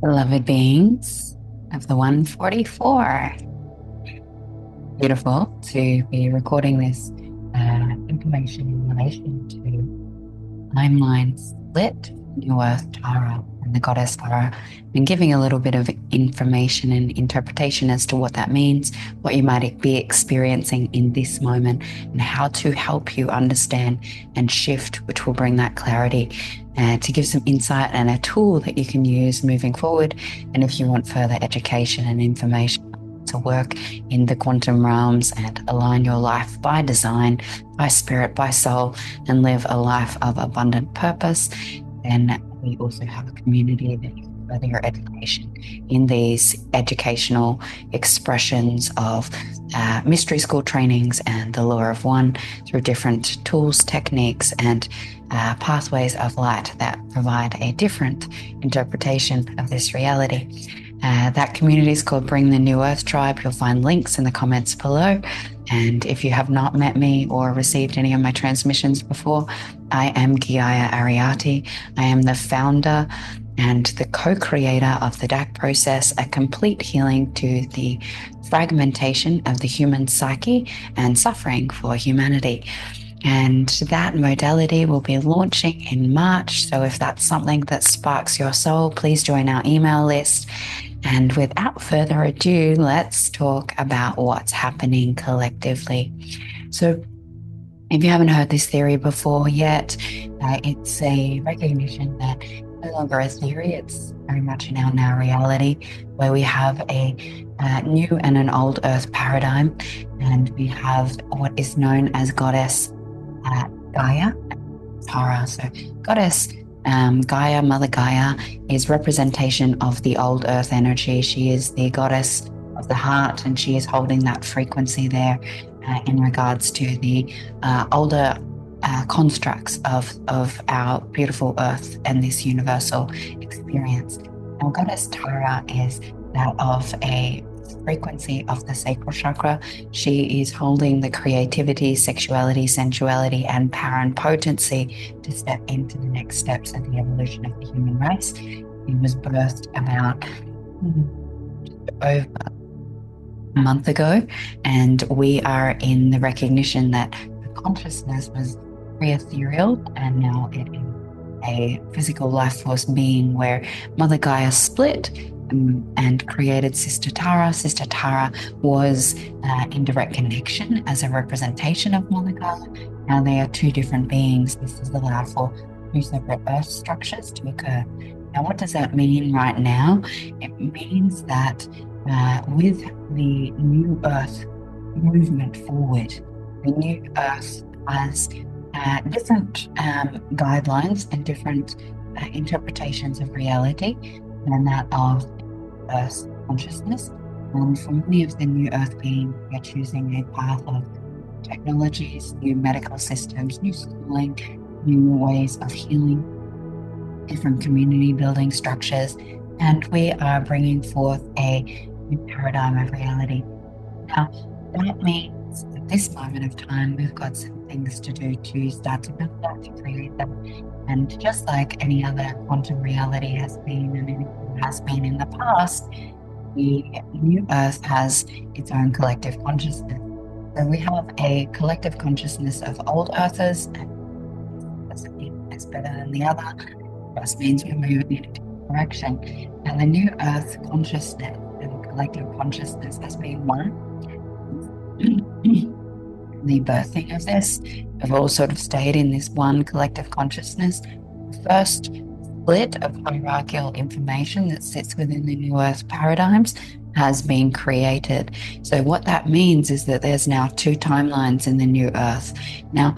Beloved beings of the 144. Beautiful to be recording this information in relation to timeline split, New Earth Tara and the Goddess Tara, and giving a little bit of information and interpretation as to what that means, what you might be experiencing in this moment, and how to help you understand and shift, which will bring that clarity to give some insight and a tool that you can use moving forward. And if you want further education and information to work in the quantum realms and align your life by design, by spirit, by soul, and live a life of abundant purpose, then we also have a community that you can further your education in these educational expressions of mystery school trainings and the law of one through different tools, techniques, and pathways of light that provide a different interpretation of this reality. That community is called Bring the New Earth Tribe. You'll find links in the comments below. And if you have not met me or received any of my transmissions before, I am Geeia Ariati. I am the founder and the co-creator of the DAC process, a complete healing to the fragmentation of the human psyche and suffering for humanity. And that modality will be launching in March. So if that's something that sparks your soul, please join our email list. And without further ado, let's talk about what's happening collectively. So if you haven't heard this theory before yet, it's a recognition that no longer a theory, it's very much in our now reality, where we have a new and an old earth paradigm, and we have what is known as Goddess Geeia, Tara. So Goddess Geeia, Mother Geeia, is representation of the old earth energy. She is the goddess of the heart, and she is holding that frequency there in regards to the older constructs of our beautiful earth and this universal experience. Now, Goddess Tara is that of a frequency of the sacral chakra. She is holding the creativity, sexuality, sensuality, and power and potency to step into the next steps of the evolution of the human race. She was birthed about over a month ago, and we are in the recognition that the consciousness was pre-ethereal, and now it is a physical life force being, where Mother Gaia split and created Sister Tara. Sister Tara was in direct connection as a representation of Mother Gaia. Now they are two different beings. This has allowed for two separate earth structures to occur. Now, what does that mean right now? It means that with the new earth movement forward, the new earth has different guidelines and different interpretations of reality than that of Earth consciousness. And for many of the new Earth beings, we are choosing a path of technologies, new medical systems, new schooling, new ways of healing, different community building structures, and we are bringing forth a new paradigm of reality. Now, that means at this moment of time, we've got some things to do to start to build that, to create that. And just like any other quantum reality has been and anything has been in the past, the new Earth has its own collective consciousness. So we have a collective consciousness of old Earthers, and doesn't mean it's better than the other. It just means we're moving in a different direction. And the new Earth consciousness and collective consciousness has been one. The birthing of this, we've all sort of stayed in this one collective consciousness. The first split of hierarchical information that sits within the New Earth paradigms has been created. So what that means is that there's now two timelines in the New Earth. Now,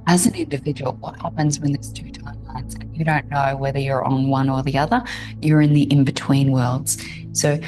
as an individual, what happens when there's two timelines and you don't know whether you're on one or the other? You're in the in-between worlds. So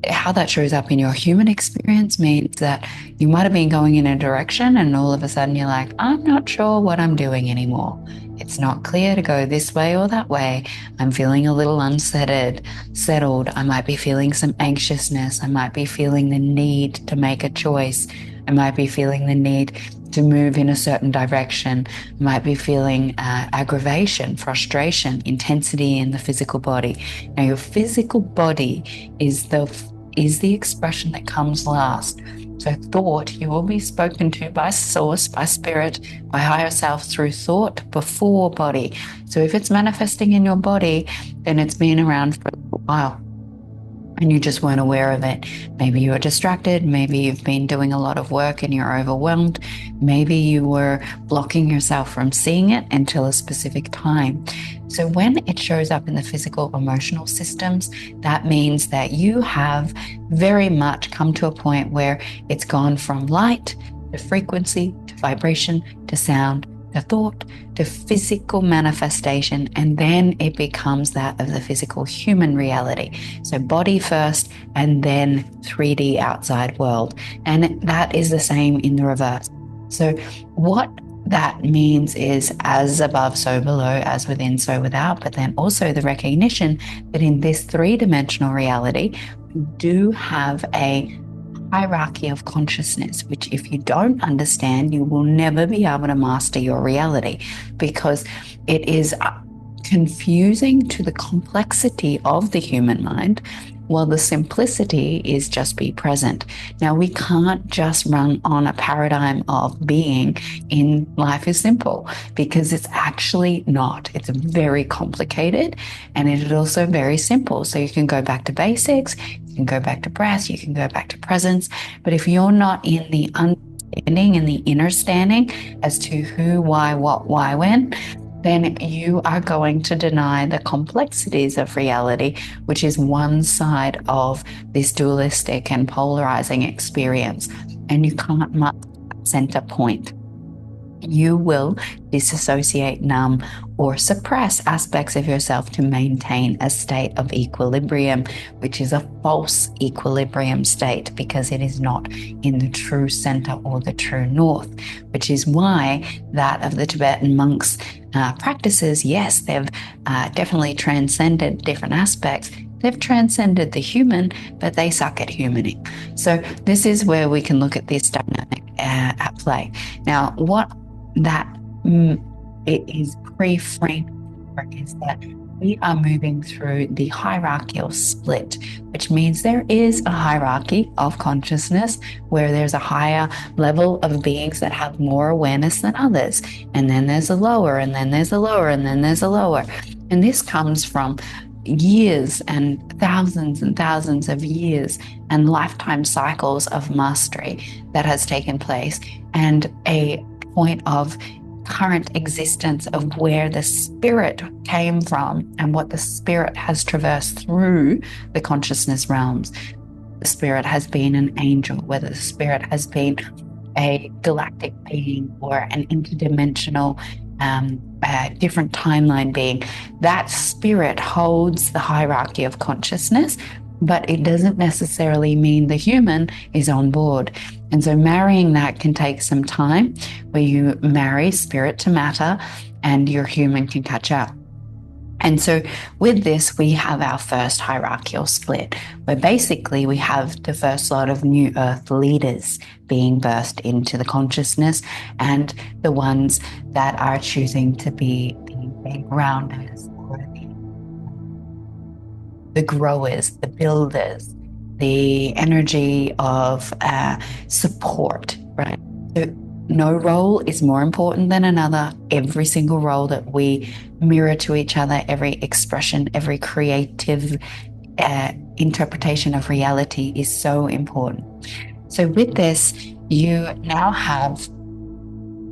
how that shows up in your human experience means that you might have been going in a direction and all of a sudden you're like, I'm not sure what I'm doing anymore. It's not clear to go this way or that way. I'm feeling a little settled. I might be feeling some anxiousness. I might be feeling the need to make a choice. I might be feeling the need to move in a certain direction. You might be feeling aggravation, frustration, intensity in the physical body. Now, your physical body is the expression that comes last. So thought, you will be spoken to by source, by spirit, by higher self through thought before body. So if it's manifesting in your body, then it's been around for a while and you just weren't aware of it. Maybe you were distracted. Maybe you've been doing a lot of work and you're overwhelmed. Maybe you were blocking yourself from seeing it until a specific time. So when it shows up in the physical, emotional systems, that means that you have very much come to a point where it's gone from light to frequency to vibration to sound to thought to physical manifestation, and then it becomes that of the physical human reality. So body first and then 3D outside world. And that is the same in the reverse. So what that means is as above, so below, as within, so without, but then also the recognition that in this three-dimensional reality, we do have a hierarchy of consciousness, which if you don't understand, you will never be able to master your reality, because it is confusing to the complexity of the human mind, while the simplicity is just be present. Now, we can't just run on a paradigm of being in life is simple, because it's actually not. It's very complicated, and it is also very simple. So you can go back to basics, you can go back to breath, you can go back to presence. But if you're not in the understanding and the inner standing as to who, why, what, why, when, then you are going to deny the complexities of reality, which is one side of this dualistic and polarizing experience. And you can't mark that center point. You will disassociate, numb, or suppress aspects of yourself to maintain a state of equilibrium, which is a false equilibrium state, because it is not in the true center or the true north, which is why that of the Tibetan monks' practices, yes, they've definitely transcended different aspects. They've transcended the human, but they suck at humaning. So this is where we can look at this dynamic at play. Now, what that it is pre-framed is that we are moving through the hierarchical split, which means there is a hierarchy of consciousness where there's a higher level of beings that have more awareness than others. And then there's a lower, and then there's a lower, and then there's a lower. And this comes from years and thousands of years and lifetime cycles of mastery that has taken place, and a point of current existence of where the spirit came from and what the spirit has traversed through the consciousness realms. The spirit has been an angel, whether the spirit has been a galactic being or an interdimensional different timeline being. That spirit holds the hierarchy of consciousness, but it doesn't necessarily mean the human is on board. And so marrying that can take some time, where you marry spirit to matter and your human can catch up. And so with this, we have our first hierarchical split, where basically we have the first lot of new earth leaders being birthed into the consciousness, and the ones that are choosing to be the grounders, or the growers, the builders, the energy of support, right? So no role is more important than another. Every single role that we mirror to each other, every expression, every creative interpretation of reality is so important. So with this, you now have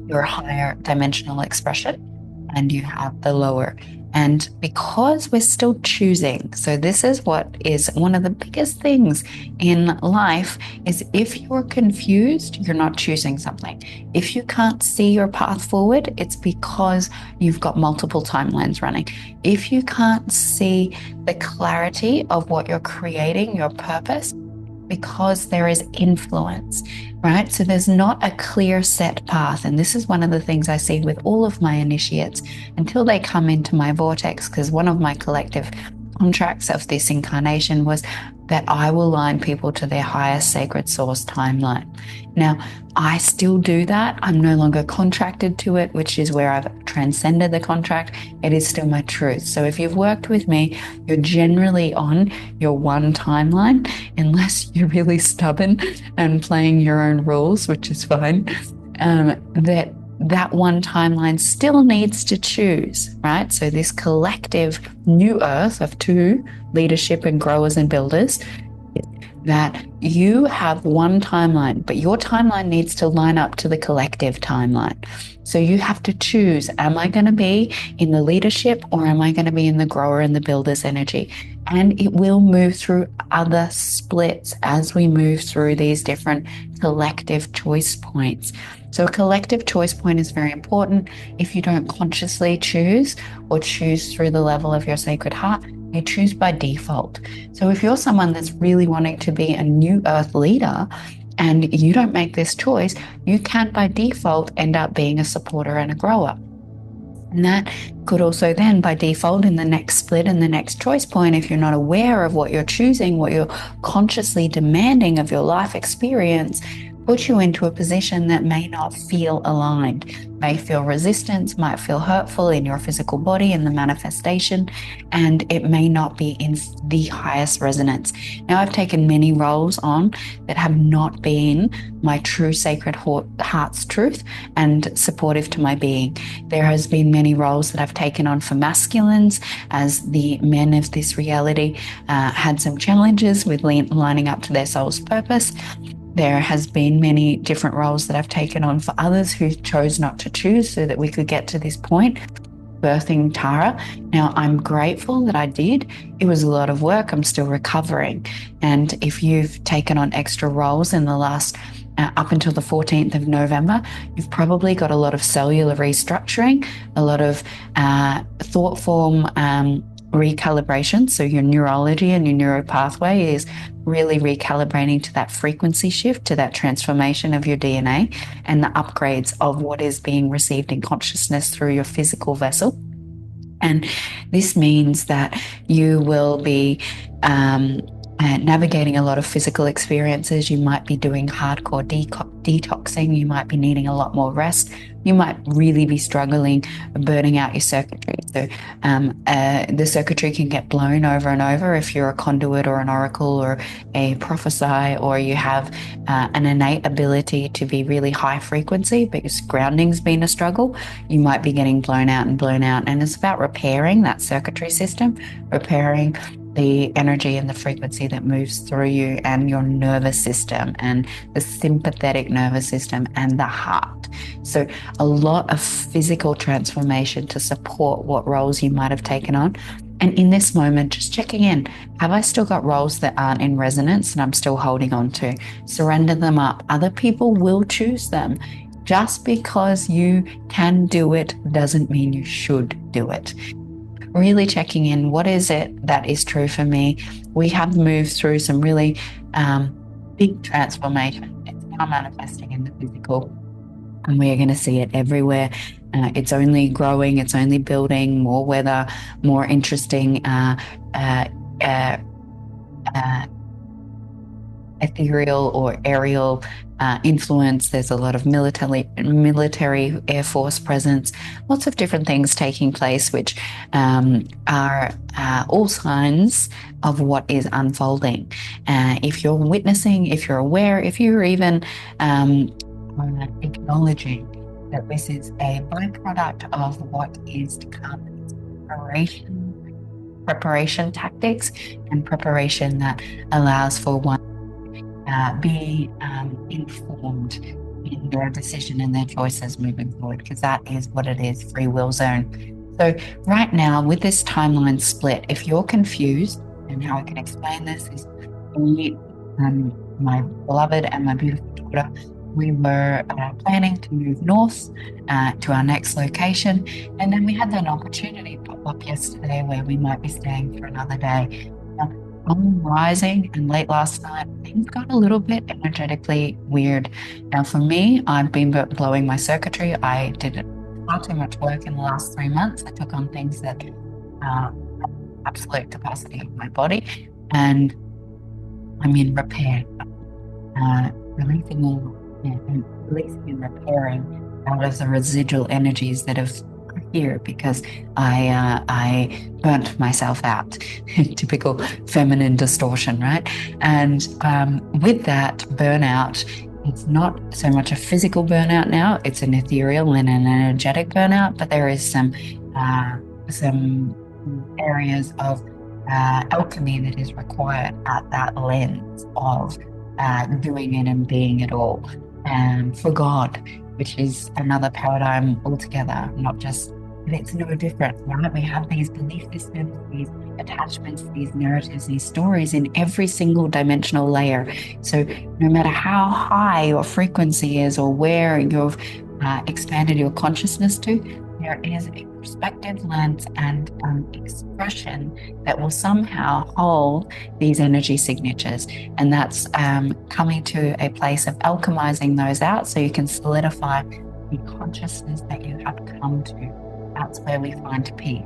your higher dimensional expression and you have the lower. And because we're still choosing, so this is what is one of the biggest things in life, is if you're confused, you're not choosing something. If you can't see your path forward, it's because you've got multiple timelines running. If you can't see the clarity of what you're creating, your purpose, because there is influence, right? So there's not a clear set path. And this is one of the things I see with all of my initiates until they come into my vortex, because one of my collective contracts of this incarnation was that I will line people to their highest sacred source timeline. Now, I still do that. I'm no longer contracted to it, which is where I've transcended the contract. It is still my truth. So if you've worked with me, you're generally on your one timeline, unless you're really stubborn and playing your own rules, which is fine. That one timeline still needs to choose, right? So this collective new earth of two leadership and growers and builders, that you have one timeline, but your timeline needs to line up to the collective timeline. So you have to choose, am I going to be in the leadership or am I going to be in the grower and the builder's energy? And it will move through other splits as we move through these different collective choice points. So a collective choice point is very important. If you don't consciously choose or choose through the level of your sacred heart, you choose by default. So if you're someone that's really wanting to be a new earth leader and you don't make this choice, you can by default end up being a supporter and a grower. And that could also then by default in the next split and the next choice point, if you're not aware of what you're choosing, what you're consciously demanding of your life experience, put you into a position that may not feel aligned, may feel resistance, might feel hurtful in your physical body in the manifestation, and it may not be in the highest resonance. Now, I've taken many roles on that have not been my true sacred heart's truth and supportive to my being. There has been many roles that I've taken on for masculines as the men of this reality had some challenges with lining up to their soul's purpose. There has been many different roles that I've taken on for others who chose not to choose so that we could get to this point, birthing Tara. Now, I'm grateful that I did. It was a lot of work. I'm still recovering. And if you've taken on extra roles in the last up until the 14th of November, you've probably got a lot of cellular restructuring, a lot of thought form recalibration. So your neurology and your neuro pathway is really recalibrating to that frequency shift, to that transformation of your DNA and the upgrades of what is being received in consciousness through your physical vessel. And this means that you will be navigating a lot of physical experiences. You might be doing hardcore detoxing. You might be needing a lot more rest. You might really be struggling burning out your circuitry. So the circuitry can get blown over and over if you're a conduit or an oracle or a prophesy, or you have an innate ability to be really high frequency because grounding's been a struggle. You might be getting blown out. And it's about repairing that circuitry system, repairing the energy and the frequency that moves through you and your nervous system and the sympathetic nervous system and the heart. So a lot of physical transformation to support what roles you might have taken on. And in this moment, just checking in, have I still got roles that aren't in resonance and I'm still holding on to? Surrender them up. Other people will choose them. Just because you can do it doesn't mean you should do it. Really checking in, what is it that is true for me? We have moved through some really big transformation. It's now manifesting in the physical, and we are going to see it everywhere. It's only growing, it's only building, more weather, more interesting ethereal or aerial influence. There's a lot of military Air Force presence, lots of different things taking place, which are all signs of what is unfolding. If you're witnessing, if you're aware, if you're even acknowledging that this is a byproduct of what is to come, it's preparation tactics and preparation that allows for one be informed in their decision and their choices moving forward, because that is what it is, free will zone. So right now with this timeline split, if you're confused, and how I can explain this is me and my beloved and my beautiful daughter, we were planning to move north to our next location, and then we had an opportunity pop up yesterday where we might be staying for another day. On rising and late last night, things got a little bit energetically weird. Now, for me, I've been blowing my circuitry. I did far too much work in the last 3 months. I took on things that absolute capacity of my body, and I'm in repair, releasing all, and releasing and repairing out of the residual energies that have here, because I burnt myself out. Typical feminine distortion, right? And with that burnout, it's not so much a physical burnout now; it's an ethereal and an energetic burnout. But there is some areas of alchemy that is required at that lens of doing it and being it all, and for God, which is another paradigm altogether, not just, but it's no different, right? We have these belief systems, these attachments, these narratives, these stories in every single dimensional layer. So no matter how high your frequency is or where you've expanded your consciousness to, there is a perspective, lens, and expression that will somehow hold these energy signatures. And that's coming to a place of alchemizing those out so you can solidify the consciousness that you have come to. That's where we find peace.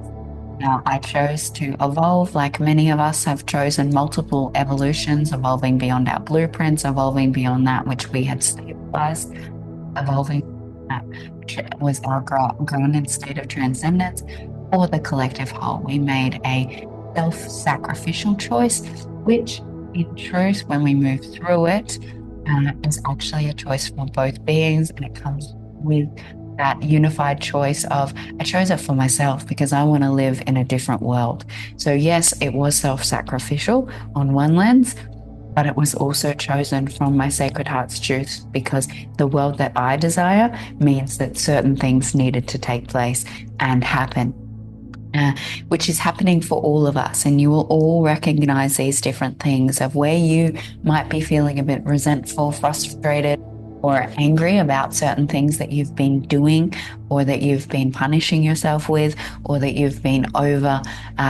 Now, I chose to evolve, like many of us have chosen multiple evolutions, evolving beyond our blueprints, evolving beyond that which we had stabilized, evolving which was our grounded state of transcendence for the collective whole. We made a self-sacrificial choice, which in truth, when we move through it, is actually a choice for both beings, and it comes with that unified choice of, I chose it for myself because I want to live in a different world. So yes, it was self-sacrificial on one lens, but it was also chosen from my sacred heart's truth, because the world that I desire means that certain things needed to take place and happen, which is happening for all of us. And you will all recognize these different things of where you might be feeling a bit resentful, frustrated, or angry about certain things that you've been doing, or that you've been punishing yourself with, or that you've been over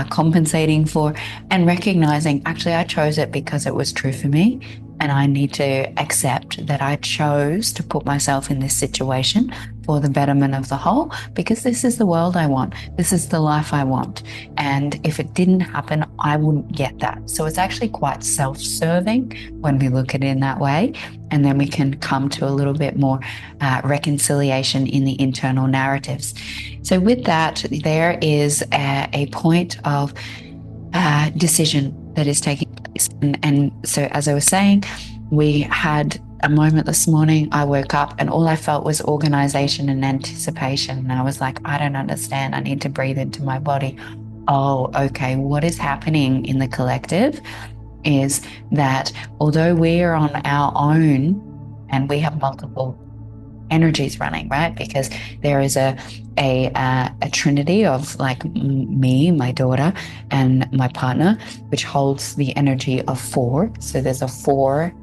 compensating for, and recognizing, actually, I chose it because it was true for me, and I need to accept that I chose to put myself in this situation for the betterment of the whole, because this is the world I want. This is the life I want. And if it didn't happen, I wouldn't get that. So it's actually quite self-serving when we look at it in that way. And then we can come to a little bit more reconciliation in the internal narratives. So with that, there is a point of decision that is taking place. And so, as I was saying, we had a moment this morning. I woke up and all I felt was organization and anticipation. And I was like, I don't understand. I need to breathe into my body. Oh, okay. What is happening in the collective is that although we are on our own and we have multiple energies running, right? Because there is a trinity of like me, my daughter, and my partner, which holds the energy of 4. So there's a 4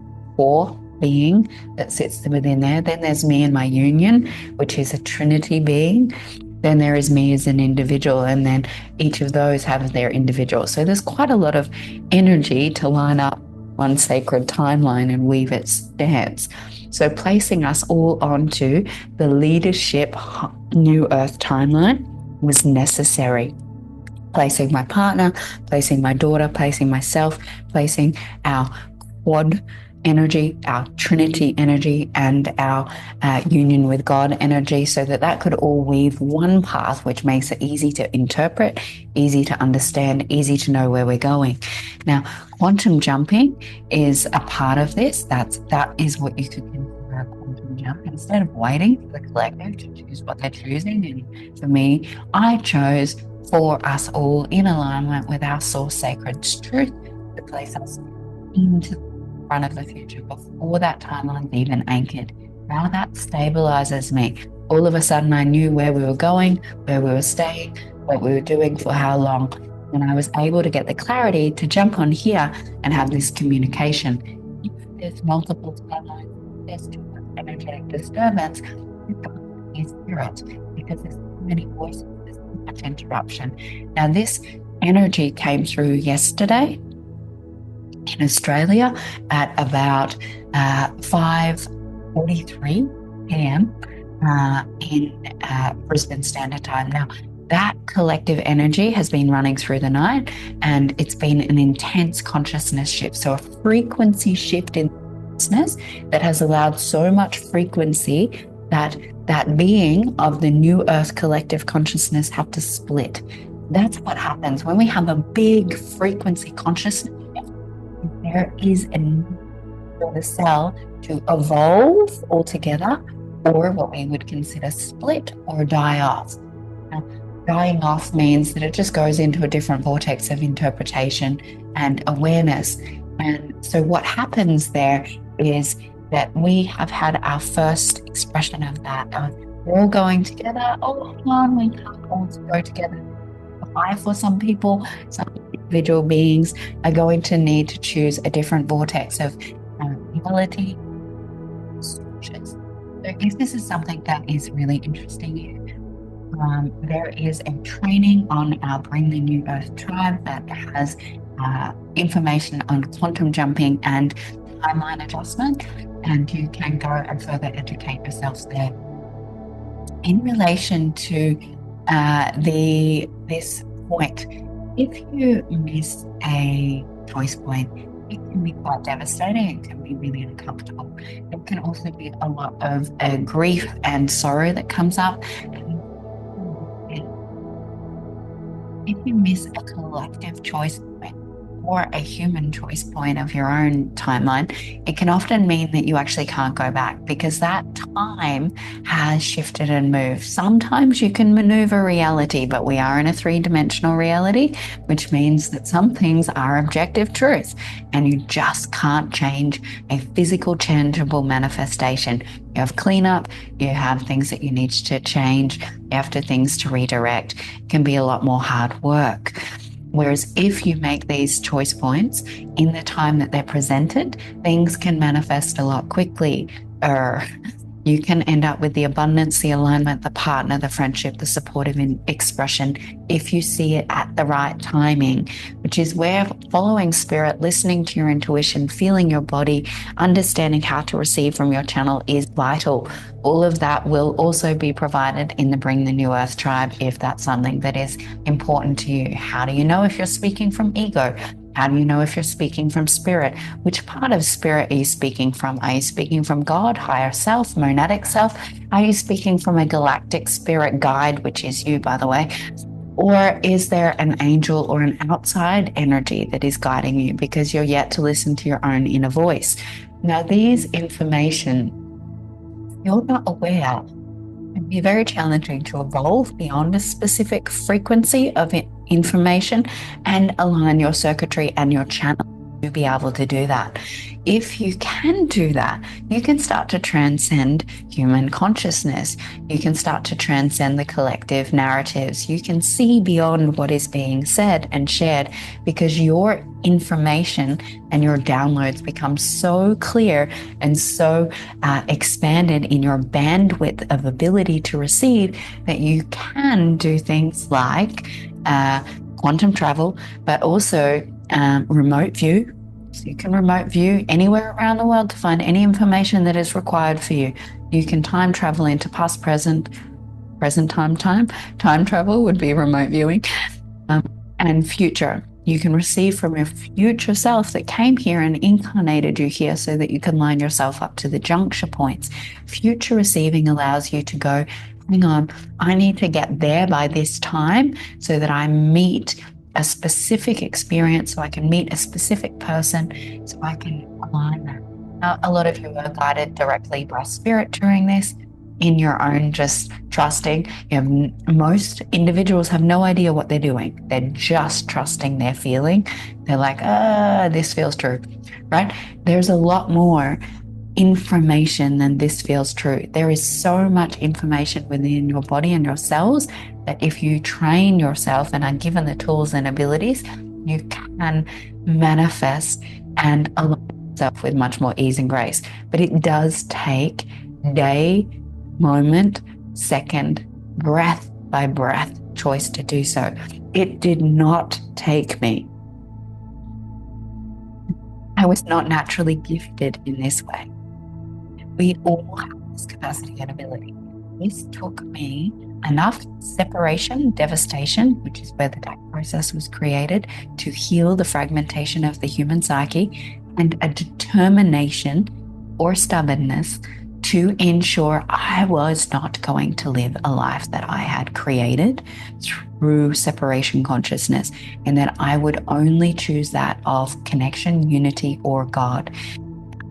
being that sits within there. Then there's me and my union, which is a trinity being. Then there is me as an individual, and then each of those have their individual. So there's quite a lot of energy to line up one sacred timeline and weave its dance. So placing us all onto the leadership New Earth timeline was necessary. Placing my partner, placing my daughter, placing myself, placing our quad energy, our trinity energy, and our union with God energy, so that could all weave one path, which makes it easy to interpret, easy to understand, easy to know where we're going. Now, quantum jumping is a part of this. That is what you could consider a quantum jump. Instead of waiting for the collective to choose what they're choosing, and for me, I chose for us all in alignment with our source sacred truth to place us into front of the future before that timeline's even anchored. Now that stabilizes me. All of a sudden I knew where we were going, where we were staying, what we were doing for how long, and I was able to get the clarity to jump on here and have this communication. If there's multiple timelines, there's too much energetic disturbance, is spirit, because there's so many voices, there's so much interruption. Now this energy came through yesterday in Australia at about 5:43 p.m. In Brisbane Standard Time. Now, that collective energy has been running through the night, and it's been an intense consciousness shift. So a frequency shift in consciousness that has allowed so much frequency that that being of the new earth collective consciousness have to split. That's what happens when we have a big frequency consciousness shift. There is a need for the cell to evolve altogether, or what we would consider split or die off. Now, dying off means that it just goes into a different vortex of interpretation and awareness. And so what happens there is that we have had our first expression of that. We're all going together. Oh, hang on, we can't all go together. For some people, some individual beings are going to need to choose a different vortex of reality. So if this is something that is really interesting you, there is a training on our Bring the New Earth tribe that has information on quantum jumping and timeline adjustment, and you can go and further educate yourselves there. In relation to this point, if you miss a choice point, it can be quite devastating. It can be really uncomfortable. It can also be a lot of grief and sorrow that comes up. If you miss a collective choice point or a human choice point of your own timeline, it can often mean that you actually can't go back because that time has shifted and moved. Sometimes you can maneuver reality, but we are in a three-dimensional reality, which means that some things are objective truth and you just can't change a physical, tangible manifestation. You have cleanup, you have things that you need to change, you have things to redirect. It can be a lot more hard work. Whereas if you make these choice points in the time that they're presented, things can manifest a lot quickly. You can end up with the abundance, the alignment, the partner, the friendship, the supportive expression if you see it at the right timing, which is where following spirit, listening to your intuition, feeling your body, understanding how to receive from your channel is vital. All of that will also be provided in the Bring the New Earth tribe if that's something that is important to you. How do you know if you're speaking from ego? How do you know if you're speaking from spirit? Which part of spirit are you speaking from? Are you speaking from God, higher self, monadic self? Are you speaking from a galactic spirit guide, which is you, by the way? Or is there an angel or an outside energy that is guiding you because you're yet to listen to your own inner voice? Now, these information, you're not aware, it can be very challenging to evolve beyond a specific frequency of information and align your circuitry and your channel to be able to do that. If you can do that, you can start to transcend human consciousness. You can start to transcend the collective narratives. You can see beyond what is being said and shared because your information and your downloads become so clear and so expanded in your bandwidth of ability to receive that you can do things like quantum travel, but also remote view. So you can remote view anywhere around the world to find any information that is required for you. You can time travel into past, present time. Time travel would be remote viewing. And future. You can receive from your future self that came here and incarnated you here so that you can line yourself up to the juncture points. Future receiving allows you to go, hang on, I need to get there by this time so that I meet a specific experience, so I can meet a specific person, so I can align that. Now, a lot of you are guided directly by spirit during this in your own just trusting. Most individuals have no idea what they're doing. They're just trusting their feeling. They're like, this feels true, right? There's a lot more information than this feels true. There is so much information within your body and your cells that if you train yourself and are given the tools and abilities, you can manifest and align yourself with much more ease and grace. But it does take day, moment, second, breath by breath choice to do so. It did not take me. I was not naturally gifted in this way. We all have this capacity and ability. This took me enough separation, devastation, which is where the death process was created, to heal the fragmentation of the human psyche, and a determination or stubbornness to ensure I was not going to live a life that I had created through separation consciousness, and that I would only choose that of connection, unity, or God.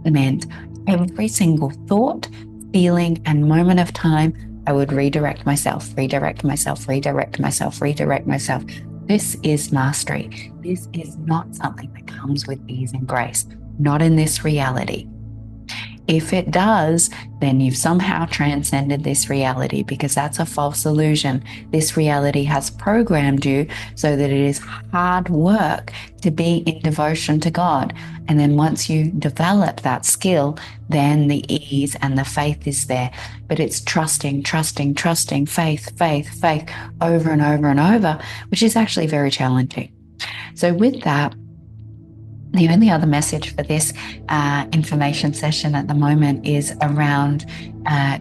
It meant every single thought, feeling, and moment of time, I would redirect myself, redirect myself, redirect myself, redirect myself. This is mastery. This is not something that comes with ease and grace, not in this reality. If it does, then you've somehow transcended this reality, because that's a false illusion. This reality has programmed you so that it is hard work to be in devotion to God. And then once you develop that skill, then the ease and the faith is there. But it's trusting, trusting, trusting, faith, faith, faith, over and over and over, which is actually very challenging. So with that, the only other message for this information session at the moment is around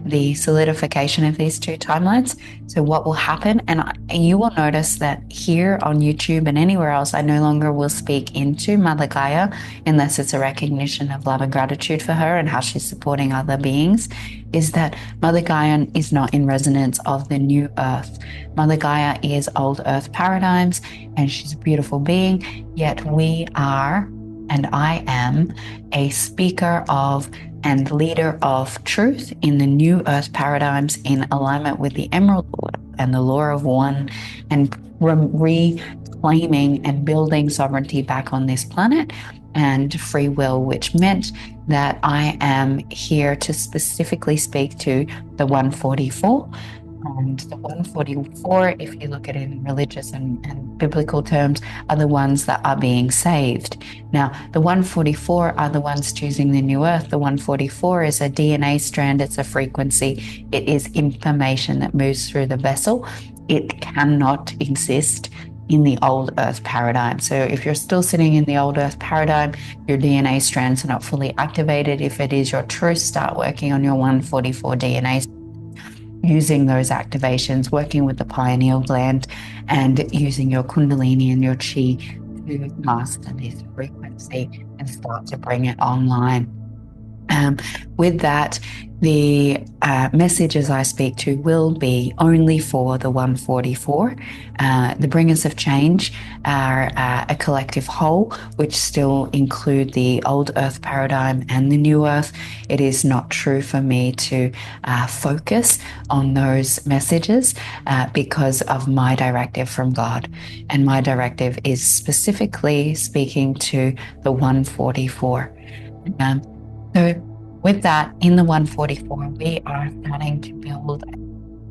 the solidification of these two timelines. So what will happen, and you will notice that here on YouTube and anywhere else, I no longer will speak into Mother Geia unless it's a recognition of love and gratitude for her and how she's supporting other beings, is that Mother Gaia is not in resonance of the new earth. Mother Gaia is old earth paradigms, and she's a beautiful being, yet we are, and I am, a speaker of and leader of truth in the new earth paradigms, in alignment with the Emerald Law and the Law of One, and reclaiming and building sovereignty back on this planet and free will, which meant that I am here to specifically speak to the 144. And the 144, if you look at it in religious and biblical terms, are the ones that are being saved. Now, the 144 are the ones choosing the new earth. The 144 is a DNA strand. It's a frequency. It is information that moves through the vessel. It cannot exist in the old earth paradigm. So if you're still sitting in the old earth paradigm, your DNA strands are not fully activated. If it is your truth, start working on your 144 DNA, using those activations, working with the pineal gland, and using your kundalini and your chi to master this frequency and start to bring it online. With that, the messages I speak to will be only for the 144. The bringers of change are a collective whole, which still include the old earth paradigm and the new earth. It is not true for me to focus on those messages because of my directive from God. And my directive is specifically speaking to the 144. So with that, in the 144, we are starting to build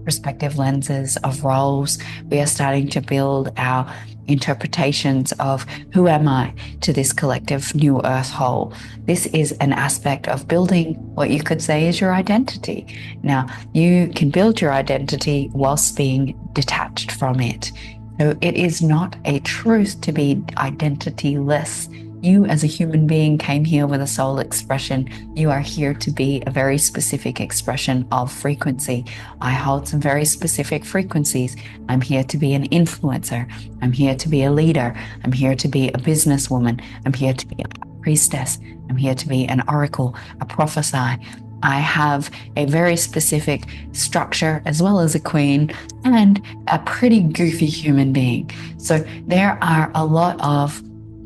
perspective lenses of roles. We are starting to build our interpretations of who am I to this collective new earth whole. This is an aspect of building what you could say is your identity. Now, you can build your identity whilst being detached from it. So it is not a truth to be identityless. You as a human being came here with a soul expression. You are here to be a very specific expression of frequency. I hold some very specific frequencies. I'm here to be an influencer. I'm here to be a leader. I'm here to be a businesswoman. I'm here to be a priestess. I'm here to be an oracle, a prophesy. I have a very specific structure as well as a queen and a pretty goofy human being. So there are a lot of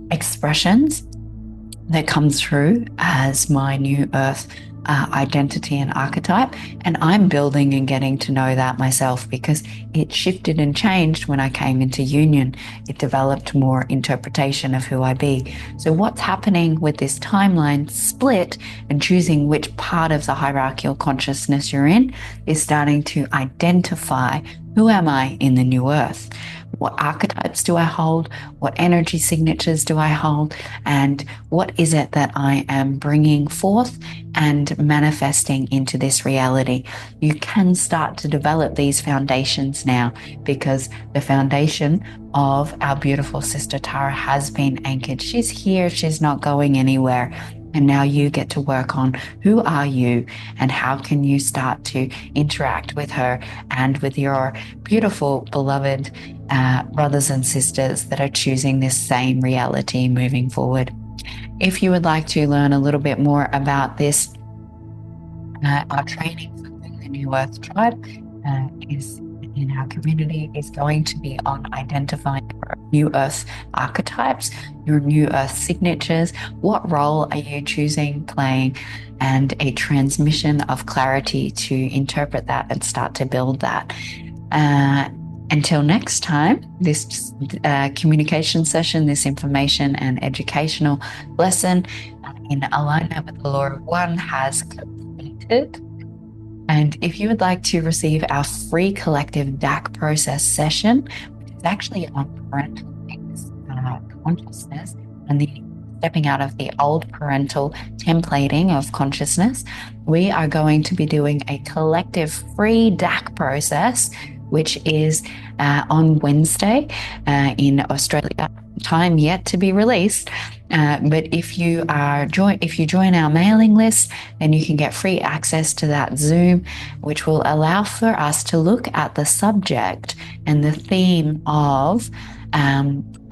expressions that comes through as my new earth identity and archetype, and I'm building and getting to know that myself because it shifted and changed when I came into union. It developed more interpretation of who I be. So what's happening with this timeline split and choosing which part of the hierarchical consciousness you're in is starting to identify who am I in the new earth. What archetypes do I hold? What energy signatures do I hold? And what is it that I am bringing forth and manifesting into this reality? You can start to develop these foundations now because the foundation of our beautiful sister Tara has been anchored. She's here. She's not going anywhere. And now you get to work on who are you and how can you start to interact with her and with your beautiful, beloved brothers and sisters that are choosing this same reality moving forward. If you would like to learn a little bit more about this, our training for the New Earth Tribe is in our community is going to be on identifying New Earth archetypes, your New Earth signatures, what role are you choosing, playing, and a transmission of clarity to interpret that and start to build that. Until next time, this communication session, this information and educational lesson in alignment with the law of one has completed. And if you would like to receive our free collective DAC process session, which is actually on parental consciousness and the stepping out of the old parental templating of consciousness, we are going to be doing a collective free DAC process, which is on Wednesday in Australia, time yet to be released. But if you join our mailing list, then you can get free access to that Zoom, which will allow for us to look at the subject and the theme of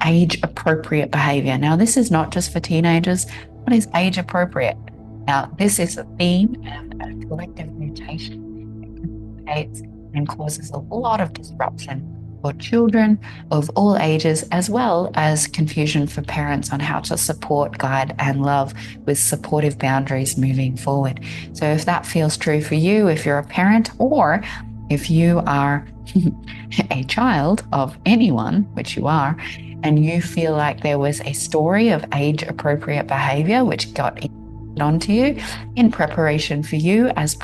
age-appropriate behavior. Now, this is not just for teenagers. What is age-appropriate? Now, this is a theme of a collective mutation that creates and causes a lot of disruption for children of all ages, as well as confusion for parents on how to support, guide, and love with supportive boundaries moving forward. So if that feels true for you, if you're a parent, or if you are a child of anyone, which you are, and you feel like there was a story of age-appropriate behavior which got onto you in preparation for you as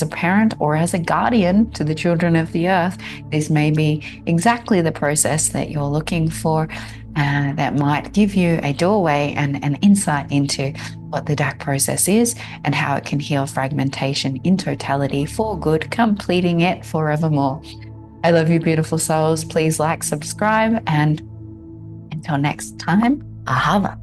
a parent or as a guardian to the children of the earth, this may be exactly the process that you're looking for, that might give you a doorway and an insight into what the DAC process is and how it can heal fragmentation in totality for good, completing it forevermore. I love you, beautiful souls. Please like, subscribe, and until next time, Ahava.